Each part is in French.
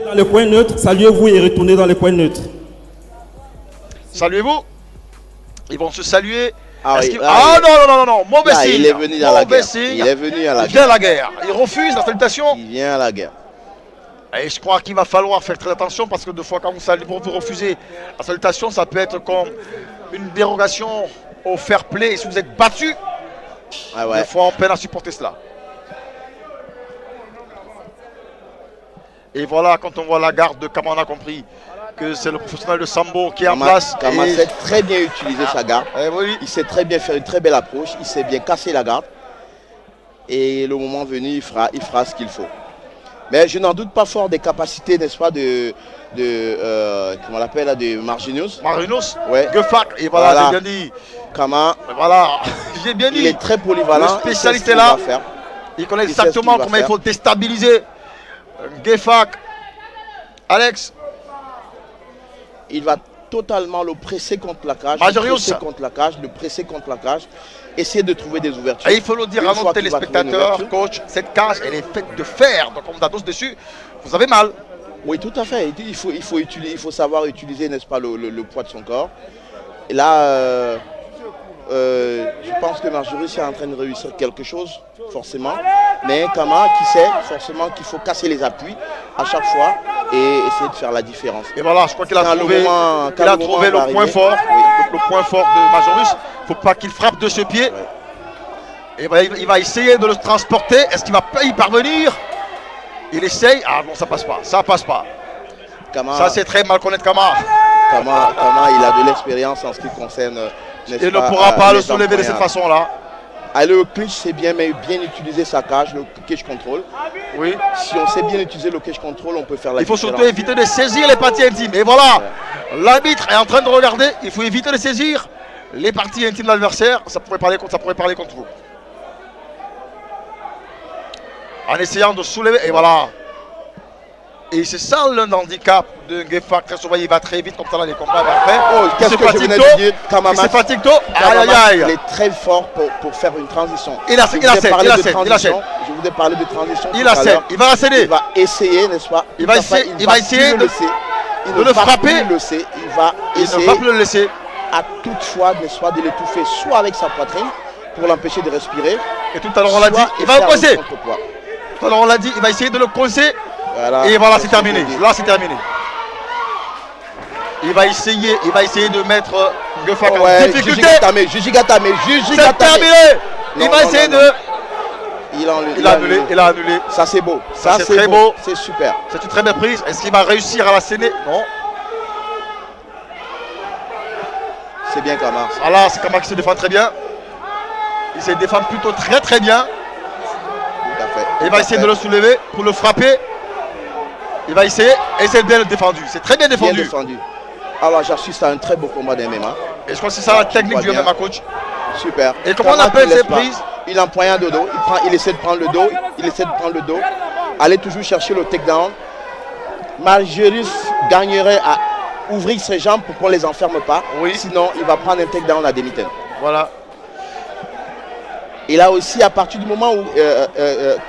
Dans le coin neutre, saluez-vous et retournez dans le coin neutre. Saluez-vous. Ils vont se saluer. Ah, oui, Non, mauvais signe. Il est venu dans la guerre. Signe. Il est venu à la Il vient à la guerre. Il refuse la salutation. Il vient à la guerre. Et je crois qu'il va falloir faire très attention parce que deux fois quand vous refusez la salutation, ça peut être comme une dérogation au fair play. Et si vous êtes battu, des fois on peine à supporter cela. Et voilà, quand on voit la garde de Kama, on a compris que c'est le professionnel de Sambo qui est en place. Kama sait très bien utiliser sa garde. Oui. Il sait très bien faire une très belle approche. Il sait bien casser la garde. Et le moment venu, il fera ce qu'il faut. Mais je n'en doute pas fort des capacités, n'est-ce pas, comment on l'appelle là, de Marginus. Marginus, ouais. Gefak, et voilà, j'ai bien dit. Kama, voilà, j'ai bien dit. Il est très polyvalent. Le spécialiste est là. Il connaît exactement comment il faut déstabiliser Gefak. Alex. Il va totalement le presser contre la cage. Le presser contre la cage. Essayer de trouver des ouvertures. Et il faut le dire à nos téléspectateurs, coach, cette cage, elle est faite de fer. Donc on vous dessus, vous avez mal. Oui, tout à fait. Il faut savoir utiliser, n'est-ce pas, le poids de son corps. Et là, je pense que Marjorie est en train de réussir quelque chose, forcément. Mais Kama qui sait forcément qu'il faut casser les appuis à chaque fois et essayer de faire la différence. Et voilà, je crois qu'il a trouvé le point fort, le point fort de Majorus. Il ne faut pas qu'il frappe de ce pied. Ouais. Et ben, il va essayer de le transporter. Est-ce qu'il va y parvenir? Il essaye. Ah non, ça passe pas. Ça passe pas. Kama, ça, c'est très mal connaître Kama. Kama, il a de l'expérience en ce qui concerne. Il ne pourra pas le soulever de cette façon-là. Aller au clinch, c'est bien, mais bien utiliser sa cage, le cage control. Oui. Si on sait bien utiliser le cage control, on peut faire la différence. Il faut surtout éviter de saisir les parties intimes. Et voilà, l'arbitre est en train de regarder. Il faut éviter de saisir les parties intimes de l'adversaire. Ça pourrait parler contre vous. En essayant de soulever, et voilà. Et c'est ça l'un des handicaps de Gefak. Très souvent, il va très vite comme ça dans les combats. Après, qu'est-ce que je venais de dire? C'est fatigue tôt. Aïe, aïe, aïe. Il est très fort pour faire une transition. Je vous ai parlé de transition. Il a cède. Il va la céder. Il va essayer, n'est-ce pas? Il va essayer de le frapper. Il va essayer. Il ne va plus le laisser. À toute fois, n'est-ce pas, de l'étouffer soit avec sa poitrine pour l'empêcher de respirer. Et tout à l'heure, on l'a dit, il va le coincer. Tout à l'heure, on l'a dit, il va essayer de le coincer. Voilà. Et voilà, c'est terminé. Là, c'est terminé. Il va essayer de mettre Gefak en difficulté. Jujigatame. C'est terminé. Il va essayer de... Il a annulé. Ça, c'est beau. Ça, c'est très beau. C'est super. C'est une très belle prise. Est-ce qu'il va réussir à la sceller? Non. C'est bien Kama. Voilà, c'est Kama qui se défend très bien. Il se défend plutôt très très bien. Tout à fait. Il va essayer de le soulever pour le frapper. Il va essayer et c'est bien défendu. C'est très bien défendu. Bien défendu. Alors j'assiste à un très beau combat d'MMA. Et je crois que c'est ça la technique du MMA, coach. Super. Et comment on appelle ces prises? Il empoigne de dos. Il essaie de prendre le dos. Aller toujours chercher le takedown. Marjorie gagnerait à ouvrir ses jambes pour qu'on ne les enferme pas. Oui. Sinon, il va prendre un takedown à demi-tête. Voilà. Et là aussi, à partir du moment où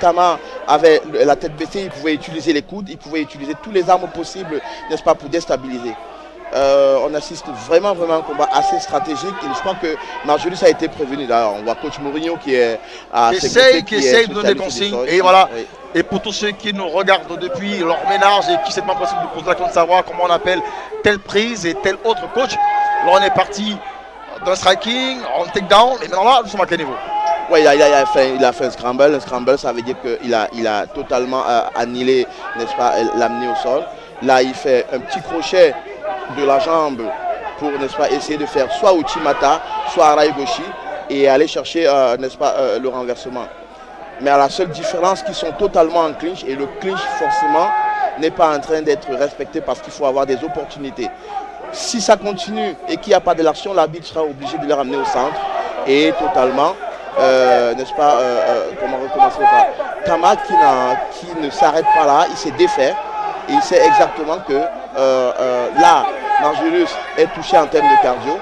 Kama avait la tête baissée, il pouvait utiliser les coudes, il pouvait utiliser tous les armes possibles, n'est-ce pas, pour déstabiliser. On assiste vraiment à un combat assez stratégique. Et je crois que Marjorie a été prévenu. Là, on voit coach Mourinho qui est à qui essaye de donner des consignes. Et voilà. Oui. Et pour tous ceux qui nous regardent depuis leur ménage et qui c'est pas possible de poser la question de savoir comment on appelle telle prise et tel autre coach, là on est parti d'un striking, en takedown, et maintenant là, nous sommes à quel niveau? Oui, il a fait un scramble. Un scramble, ça veut dire qu'il a totalement annihilé, n'est-ce pas, l'amener au sol. Là, il fait un petit crochet de la jambe pour, n'est-ce pas, essayer de faire soit Uchimata, soit Arai Goshi et aller chercher, n'est-ce pas, le renversement. Mais à la seule différence qu'ils sont totalement en clinch et le clinch, forcément, n'est pas en train d'être respecté parce qu'il faut avoir des opportunités. Si ça continue et qu'il n'y a pas de l'action, l'arbitre sera obligé de les ramener au centre et totalement, n'est-ce pas, comment recommencer par Kama qui ne s'arrête pas là, il s'est défait et il sait exactement que là, Marjorie est touché en termes de cardio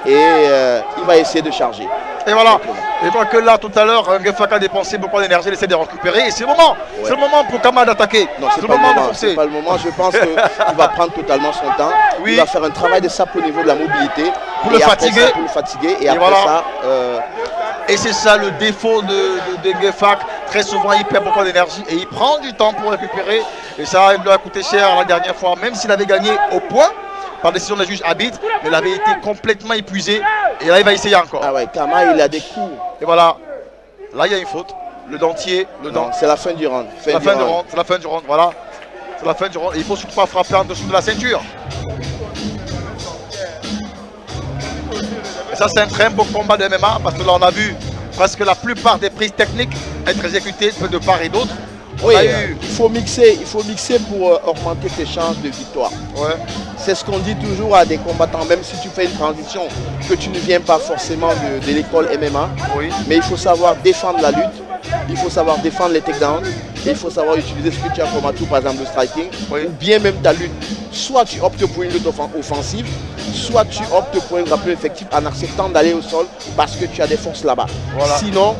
et il va essayer de charger. Et voilà. Et donc que là, tout à l'heure, Ngefak a dépensé beaucoup d'énergie, il essaie de récupérer. Et c'est le moment. Ouais. C'est le moment pour Kama d'attaquer. Non, c'est pas le moment. C'est pas le moment. Je pense qu'il va prendre totalement son temps. Oui. Il va faire un travail de sape au niveau de la mobilité. Pour le fatiguer. Ça, pour le fatiguer. Et après voilà. Ça... Et c'est ça le défaut de Ngefak. Très souvent, il perd beaucoup d'énergie et il prend du temps pour récupérer. Et ça, il lui a coûté cher la dernière fois, même s'il avait gagné au point par décision des juges arbitres, mais il avait été complètement épuisé. Et là, il va essayer encore. Ah ouais, Kama, il a des coups. Et voilà. Là, il y a une faute. Le dentier. C'est la fin du round. C'est la fin du round. C'est la fin du round. Voilà. C'est la fin du round. Et il ne faut surtout pas frapper en dessous de la ceinture. Et ça, c'est un très beau combat de MMA parce que là, on a vu presque la plupart des prises techniques être exécutées de part et d'autre. Oui, il faut mixer pour augmenter tes chances de victoire. Ouais. C'est ce qu'on dit toujours à des combattants, même si tu fais une transition, que tu ne viens pas forcément de l'école MMA. Oui. Mais il faut savoir défendre la lutte, il faut savoir défendre les takedowns, et il faut savoir utiliser ce que tu as comme atout, par exemple le striking, ou bien même ta lutte. Soit tu optes pour une lutte offensive, soit tu optes pour un grappling effectif en acceptant d'aller au sol parce que tu as des forces là-bas. Voilà. Sinon,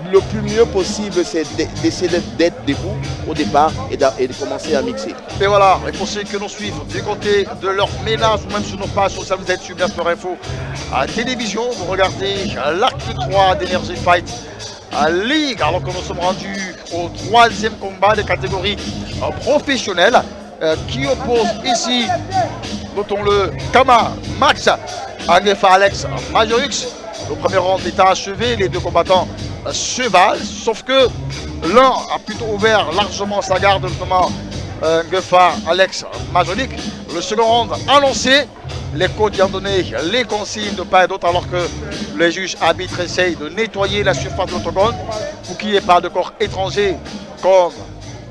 le plus mieux possible, c'est d'essayer d'être debout au départ et de commencer à mixer. Et voilà, et pour ceux qui nous suivent du côté de leur ménage ou même sur nos pages sociales, vous êtes sur Bien Sport Info à la télévision, vous regardez l'acte 3 d'Energy Fight à Ligue, alors que nous sommes rendus au 3e combat des catégories professionnelles qui oppose ici, notons-le, Kama Max à Ngefa Alex Majorix. Le premier round est achevé, les deux combattants cheval, sauf que l'un a plutôt ouvert largement sa garde, notamment Ngefa Alex Majorix. Le second round annoncé, les coachs ont donné les consignes de part et d'autre alors que les juges arbitres essayent de nettoyer la surface de l'octogone pour qu'il n'y ait pas de corps étranger comme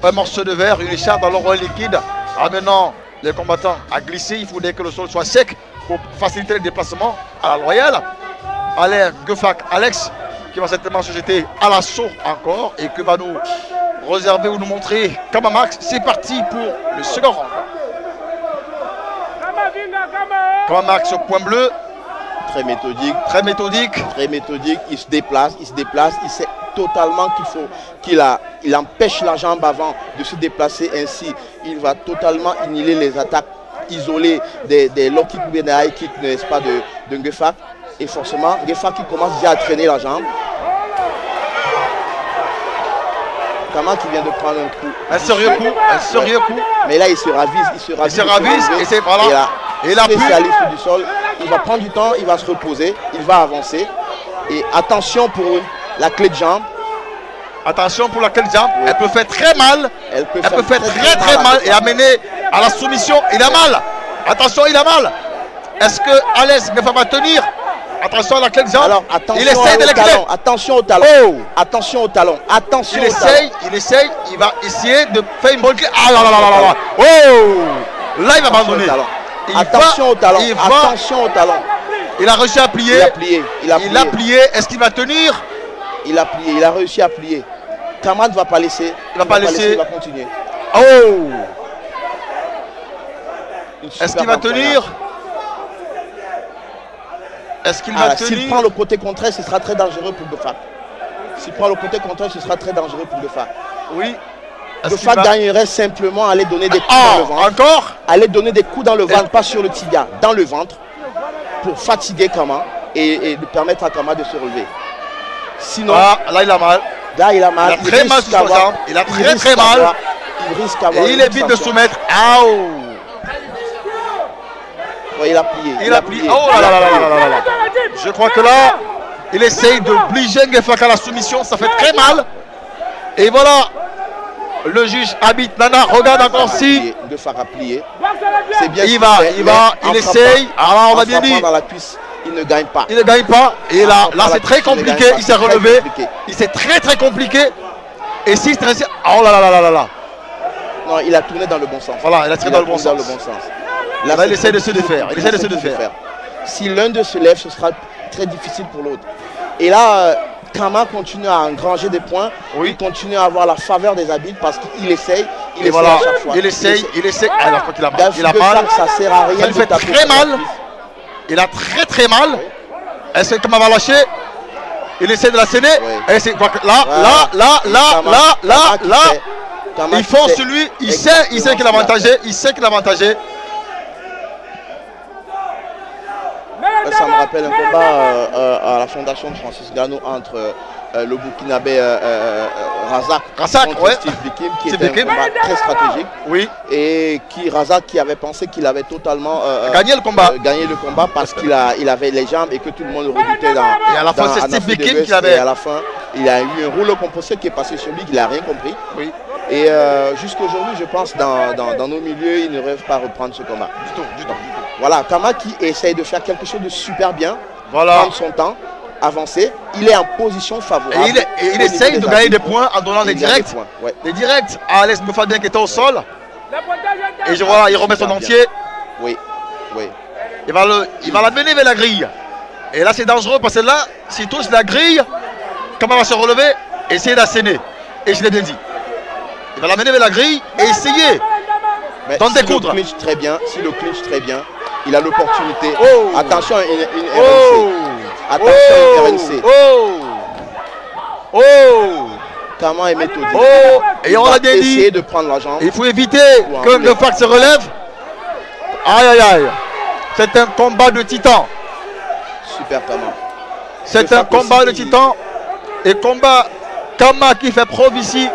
un morceau de verre, une écharpe dans l'eau liquide, amenant les combattants à glisser. Il faudrait que le sol soit sec pour faciliter le déplacement à la loyale. Alain Ngefak Alex qui va certainement se jeter à l'assaut encore et que va nous réserver ou nous montrer Kama Max. C'est parti pour le second round. Kama Max au point bleu. Très méthodique. Très méthodique. Très méthodique. Il se déplace. Il sait totalement il empêche la jambe avant de se déplacer ainsi. Il va totalement annihiler les attaques isolées des low kicks ou des high kicks, n'est-ce pas, de Ngefak. Et forcément, Ngefak qui commence déjà à traîner la jambe. Kama qui vient de prendre un coup. Un sérieux coup. Mais là, il se ravise. Et c'est voilà. Et là, spécialiste du sol, il va prendre du temps, il va se reposer, il va avancer. Et attention pour la clé de jambe. Attention pour la clé de jambe. Oui. Elle peut faire très mal. Elle peut faire très mal et amener à la soumission. Il a mal. Attention, il a mal. Est-ce que Alex Ngefa va tenir? Attention à la clé de jambe. Alors, attention, il essaye de l'éclater. Attention au talon. Oh. Attention au talon. Attention il essaye. Il va essayer de faire une bonne clé. Ah là là là là là. Oh. Là, il va abandonner. Attention au talon. Attention au talon. Il a réussi à plier. Il a plié. Est-ce qu'il va tenir? Il a plié. Il a réussi à plier. Kama ne va pas laisser. Il va continuer. Oh. Est-ce qu'il va tenir? Est-ce qu'il va tenir? S'il prend le côté contraire, ce sera très dangereux pour Ngefak. S'il prend le côté contraire, ce sera très dangereux pour Ngefak. Oui. Ngefak gagnerait simplement à aller donner des coups dans le ventre. Encore? Aller donner des coups dans le ventre, pas sur le tibia, dans le ventre, pour fatiguer Kama et de permettre à Kama de se relever. Sinon, là il a mal. Il a très mal sur sa jambe. Il a très mal. Il risque d'avoir. Et il évite de soumettre. Ouais, il a plié. Il a plié. Oh là là là là là là. Je crois que là, il essaye d'obliger Ngefak à la soumission. Ça fait très mal. Et voilà. Le juge arbitre Nana regarde encore si. Ngefak a plié. C'est bien. Il essaye. Alors on a bien dit. Dans la cuisse, il ne gagne pas. Et là c'est très compliqué. Il s'est relevé. Il s'est très compliqué. Et s'il stressé. Oh là là là là là. Non, il a tourné dans le bon sens. Voilà, il a tiré dans le bon sens. Là, il essaie de se défaire. Si l'un d'eux se lève, ce sera très difficile pour l'autre. Et là, Kama continue à engranger des points. Oui. Il continue à avoir la faveur des arbitres parce qu'il essaye. Il essaye à chaque fois. Il essaye. Alors quand il a mal, ça sert à rien. Ça lui fait très mal. Il a très mal. Est-ce que Kama va lâcher? Il essaie de la scéner. Et c'est là, il force sur lui. Il sait qu'il est avantagé. Il sait qu'il est avantagé. Ça me rappelle un combat à la fondation de Francis Ngannou entre le Burkinabé Razak contre Steve Bikim, qui était un combat très stratégique. Oui. Et Razak qui avait pensé qu'il avait totalement gagné le combat parce qu'il avait les jambes et que tout le monde le redoutait dans. Et à la fin, c'est Steve Bikim qui avait. Et à la fin, il a eu un rouleau compresseur qui est passé sur lui, qu'il n'a rien compris. Oui. Et jusqu'à aujourd'hui, je pense dans nos milieux, ils ne rêvent pas reprendre ce combat. Du tout. Voilà, Kama qui essaye de faire quelque chose de super bien, voilà. Prendre son temps, avancer. Il est en position favorable. Et il essaye de gagner des points en donnant des directs. Ouais. Des directs à Alex Moufadien qui était au sol. Et je vois, il remet son entier. Oui. Il va l'amener vers la grille. Et là, c'est dangereux parce que là, s'il touche la grille, Kama va se relever et essayer d'asséner. Et je l'ai bien dit. Il va l'amener vers la grille et essayer d'en découdre. Si le clinch très bien, il a l'opportunité. Attention, une RNC. Kama est méthodique. Et on l'a bien dit. Essayer de prendre la jambe. Il faut éviter que le fac se relève. Aïe. C'est un combat de titan. Super Kama. C'est un combat de titan. Et combat Kama qui fait preuve ici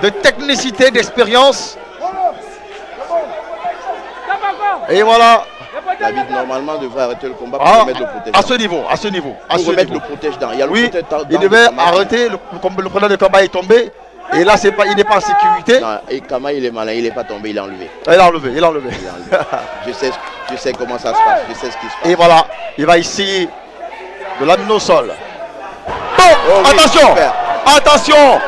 de technicité, d'expérience. Et voilà. David normalement devrait arrêter le combat pour remettre le protège. À ce niveau. Pour remettre le protège dans. Il devait arrêter. Le président de combat est tombé. Et là, il n'est pas en sécurité. Non, et Kama, il est malin, il n'est pas tombé, il est enlevé. Il est enlevé. Je sais comment ça se passe, je sais ce qui se passe. Et voilà, il va essayer de l'amener au sol. Attention.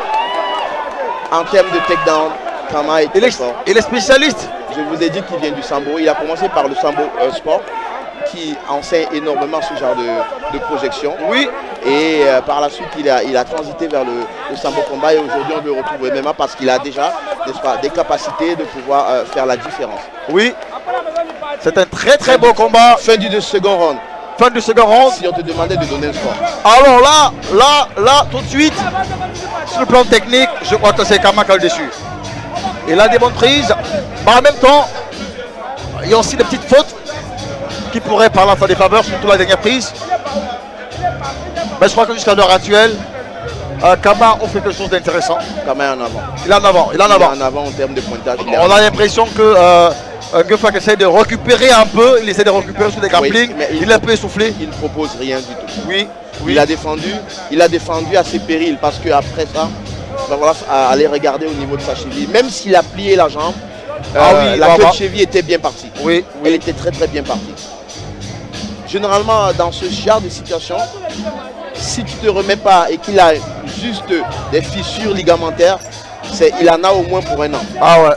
En termes de takedown, Kama est très fort. Il est spécialiste. Je vous ai dit qu'il vient du Sambo. Il a commencé par le Sambo Sport, qui enseigne énormément ce genre de projection. Oui. Et par la suite, il a transité vers le Sambo Combat. Et aujourd'hui, on le retrouve au MMA parce qu'il a déjà, n'est-ce pas, des capacités de pouvoir faire la différence. Oui. C'est un très beau combat. Fin du second round. Si on te demandait de donner un score. Alors là, tout de suite, sur le plan technique, je crois que c'est Kama qui a le dessus. Il a des bonnes prises, mais en même temps, il y a aussi des petites fautes qui pourraient parler en sa défaveur, surtout la dernière prise. Mais je crois que jusqu'à l'heure actuelle, Kama offre quelque chose d'intéressant. Kama est en avant. Il est en avant. Il est en avant en termes de pointage. On a l'impression que Guffak essaie de récupérer un peu. Il essaie de récupérer sur des grapplings. Oui, il est un peu essoufflé. Il ne propose rien du tout. Oui. Il a défendu à ses périls parce qu'après ça, il va falloir aller regarder au niveau de sa cheville. Même s'il a plié la jambe, la queue de cheville était bien partie. Oui. Elle était très bien partie. Généralement, dans ce genre de situation, si tu ne te remets pas et qu'il a juste des fissures ligamentaires, il en a au moins pour un an. Ah ouais.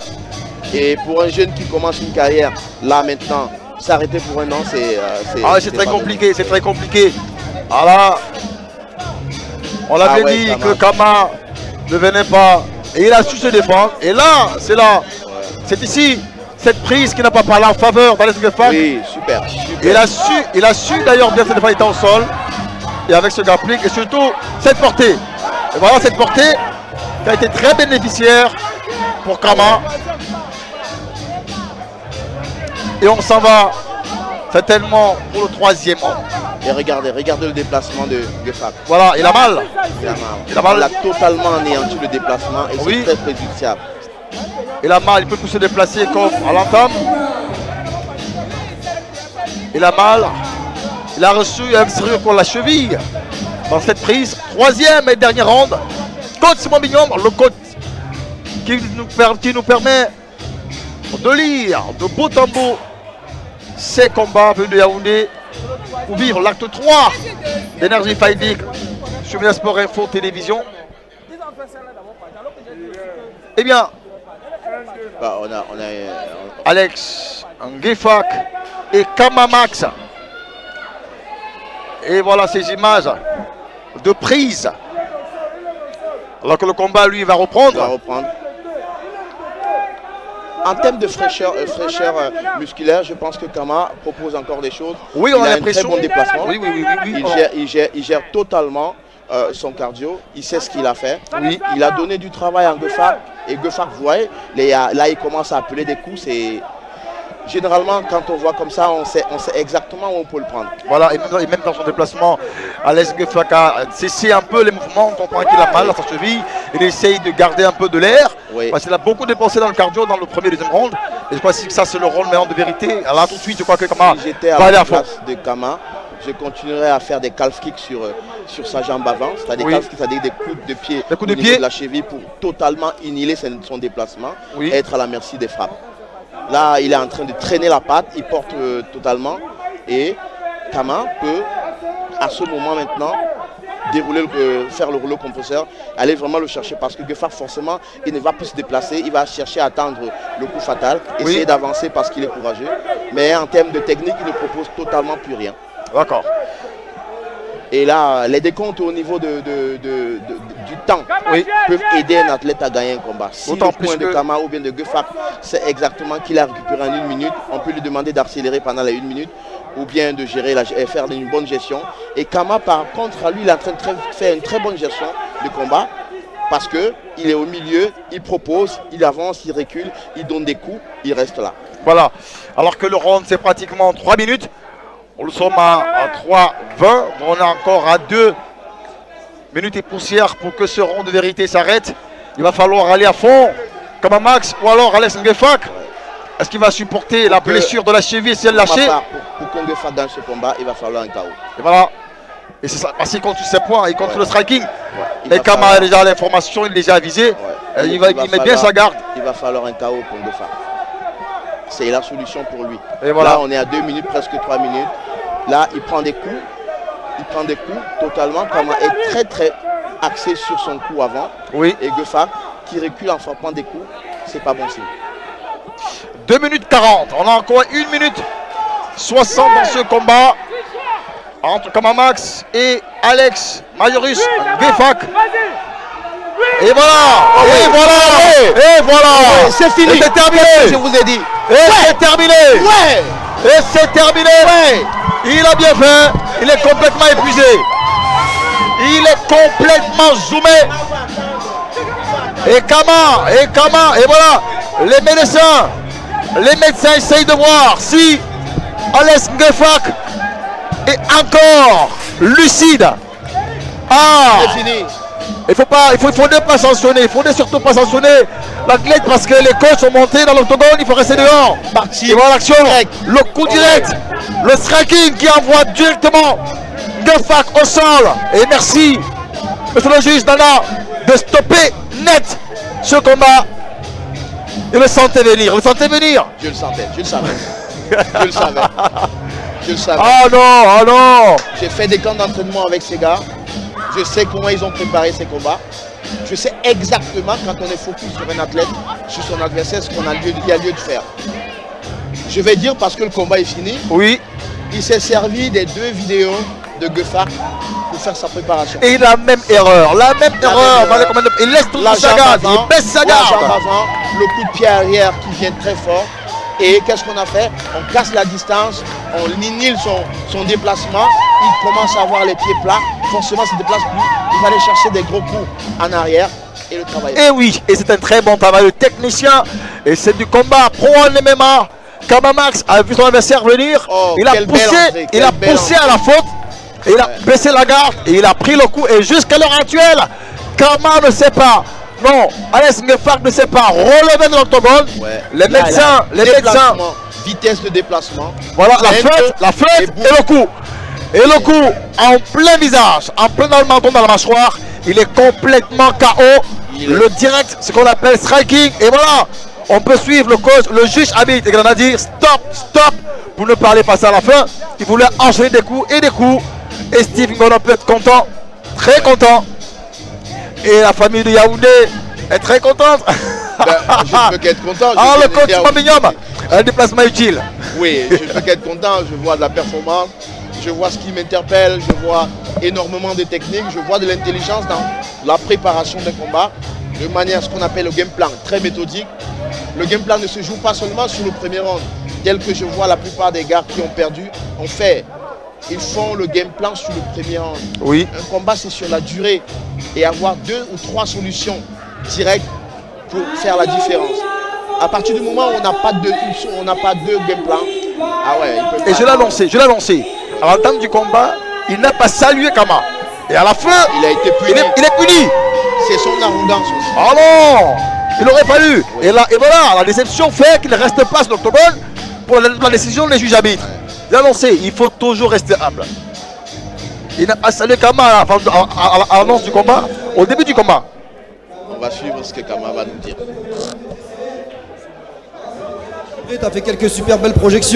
Et pour un jeune qui commence une carrière, là maintenant, s'arrêter pour un an, c'est très compliqué, c'est très compliqué. Voilà. On l'avait dit que Kama ne venait pas. Et il a su se défendre. Et là, c'est ici, cette prise qui n'a pas parlé en faveur d'Alex Guffak. Oui, super. Il a su d'ailleurs bien se défendre, il était au sol. Et avec ce grappling, et surtout cette portée. Et voilà cette portée qui a été très bénéficiaire pour Kama. Et on s'en va certainement pour le troisième round. Et regardez le déplacement de Guffak. Voilà, il a mal. Il a totalement anéanti le déplacement et c'est très préjudiciable. Il a mal, il peut plus se déplacer comme à l'entame. Il a mal. Il a reçu un sérieux pour la cheville dans cette prise. Troisième et dernier round. Coach Simon Bignon, le coach qui nous permet de lire de bout en bout ces combats venus de Yaoundé pour vivre l'acte 3 d'Energy Fighting sur Mediasport Info Télévision. Eh bien, Alex Guffak et Kama Max. Et voilà ces images de prise. Alors que le combat, lui, va reprendre. En termes de fraîcheur musculaire, je pense que Kama propose encore des choses. Oui, il on a a un très l'impression. bon déplacement. Oui. Il gère totalement son cardio. Il sait ce qu'il a fait. Oui. Il a donné du travail à Guefak. Et Guefak, vous voyez, là, il commence à appeler des coups. Généralement, quand on voit comme ça, on sait exactement où on peut le prendre. Voilà, et même dans son déplacement, Alex Guefak a cessé un peu les mouvements. On comprend qu'il a mal à sa cheville. Il essaye de garder un peu de l'air. Oui. Parce qu'il a beaucoup dépensé dans le cardio dans le premier et deuxième round. Et je crois que ça, c'est le rôle maintenant de vérité. Alors là, tout de suite, je crois que Kama Si j'étais à va aller la à fond. place de Kama, je continuerais à faire des calf kicks sur sa jambe avant. C'est-à-dire Oui. calf kicks, c'est-à-dire des coups de pied Des coups de au niveau pied. de la cheville pour totalement inhiber son déplacement Oui. et être à la merci des frappes. Là, il est en train de traîner la patte, il porte totalement. Et Kama peut, à ce moment maintenant, faire le rouleau compresseur, aller vraiment le chercher parce que Guefak, forcément, il ne va plus se déplacer, il va chercher à attendre le coup fatal, essayer d'avancer parce qu'il est courageux. Mais en termes de technique, il ne propose totalement plus rien. D'accord. Et là, les décomptes au niveau du temps peuvent aider un athlète à gagner un combat. Si D'autant le plus point de que- Kama ou bien de Guefak, c'est exactement qu'il a récupéré en 1 minute, on peut lui demander d'accélérer pendant les 1 minute ou bien de gérer faire une bonne gestion. Et Kama, par contre, lui, il est en train de faire une très bonne gestion du combat parce qu'il est au milieu, il propose, il avance, il recule, il donne des coups, il reste là. Voilà. Alors que le round, c'est pratiquement 3 minutes. Nous sommes à 3,20. On est encore à 2 minutes et poussière pour que ce round de vérité s'arrête. Il va falloir aller à fond, comme un Max, ou alors Alex Guefak. Est-ce qu'il va supporter la blessure de la cheville si elle lâchée? Pour qu'on Guefak gagne ce combat, il va falloir un KO. Et voilà. Et c'est ça. Parce qu'il compte sur ses points, il compte sur le striking. Il Et va Kama falloir- a déjà l'information, il est déjà avisé. Ouais. Il met bien falloir- sa garde. Il va falloir un KO pour Guefak. C'est la solution pour lui. Et voilà. Là, on est à 2 minutes, presque 3 minutes. Là, il prend des coups. Il prend des coups totalement. Kama est très très axé sur son coup avant. Oui. Et Guefak qui recule en frappant des coups, c'est pas bon signe. 2 minutes 40. On a encore 1 minute 60 dans ce combat entre Kamamax et Alex Majorus Guefak. Et voilà, et voilà, et voilà. C'est fini. Et c'est terminé. Je vous ai dit. Et c'est terminé. Ouais. Et c'est terminé. Il a bien fait. Il est complètement épuisé. Il est complètement zoomé. Et Kama, et voilà. Les médecins essayent de voir si Alex Guefak est encore lucide. Ah, C'est fini. il faudrait pas sanctionner, il faudrait surtout pas sanctionner l'athlète parce que les coachs sont montés dans l'octogone, il faut rester dehors. Et voilà l'action, le coup direct, le striking qui envoie directement Guefak au sol. Et merci, monsieur le juge Dana, de stopper net ce combat. Il le sentait venir, Je le sentais, je le savais. Je le savais. Je le savais. Ah non, ah non. J'ai fait des camps d'entraînement avec ces gars. Je sais comment ils ont préparé ces combats. Je sais exactement quand on est focus sur un athlète, sur son adversaire, ce qu'il y a lieu de faire. Je vais dire parce que le combat est fini. Oui. Il s'est servi des 2 vidéos de Guefak pour faire sa préparation. Et la même erreur, il laisse toute La sa jambe garde, avant, il baisse sa la garde. jambe avant, le coup de pied arrière qui vient très fort. Et qu'est-ce qu'on a fait? On casse la distance, on inhile son déplacement, il commence à avoir les pieds plats, forcément il se déplace plus, il va aller chercher des gros coups en arrière et le travail. Et oui, et c'est un très bon travail de technicien. Et c'est du combat pro en MMA. Kamamax a vu son adversaire venir, Oh, il a quelle belle entrée, il a quelle belle poussé à la faute, et il a baissé la garde, et il a pris le coup. Et jusqu'à l'heure actuelle, Kama ne sait pas. Non, Alex Guefak ne sait pas relever de l'octogone. Ouais. Les Là, médecins, vitesse de déplacement. voilà la fête et le coup. Et le coup en plein visage, en plein dans le menton, dans la mâchoire, il est complètement KO. Le direct, ce qu'on appelle striking. Et voilà, on peut suivre le coach, le juge habite et a dit stop, stop, pour ne pas aller passer à la fin. Il voulait enchaîner des coups. Et Steve Ngongo peut être content, très content. Et la famille de Yaoundé est très contente. Je ne peux qu'être content. Ah, Je le viens de coach dire Mambignom, un déplacement utile. Oui, je ne peux qu'être content. Je vois de la performance, je vois ce qui m'interpelle, je vois énormément de techniques, je vois de l'intelligence dans la préparation d'un combat, de manière ce qu'on appelle le game plan, très méthodique. Le game plan ne se joue pas seulement sur le premier round, tel que je vois la plupart des gars qui ont perdu ont fait. Ils font le game plan sur le premier round. Oui. Un combat, c'est sur la durée et avoir 2 ou 3 solutions directes pour faire la différence. À partir du moment où on n'a pas de game plan, ah ouais, il peut pas. Et je l'ai lancé. À l'entame du combat, il n'a pas salué Kama. Et à la fin, il a été puni. Il est puni. C'est son arrogance aussi. Ah non, il aurait fallu. Oui. Et voilà, la déception fait qu'il ne reste pas sur l'octogone pour la décision des juges arbitres. Il a lancé, il faut toujours rester humble. Il n'a pas salué Kama à l'annonce du combat, au début du combat. On va suivre ce que Kama va nous dire. Tu as fait quelques super belles projections.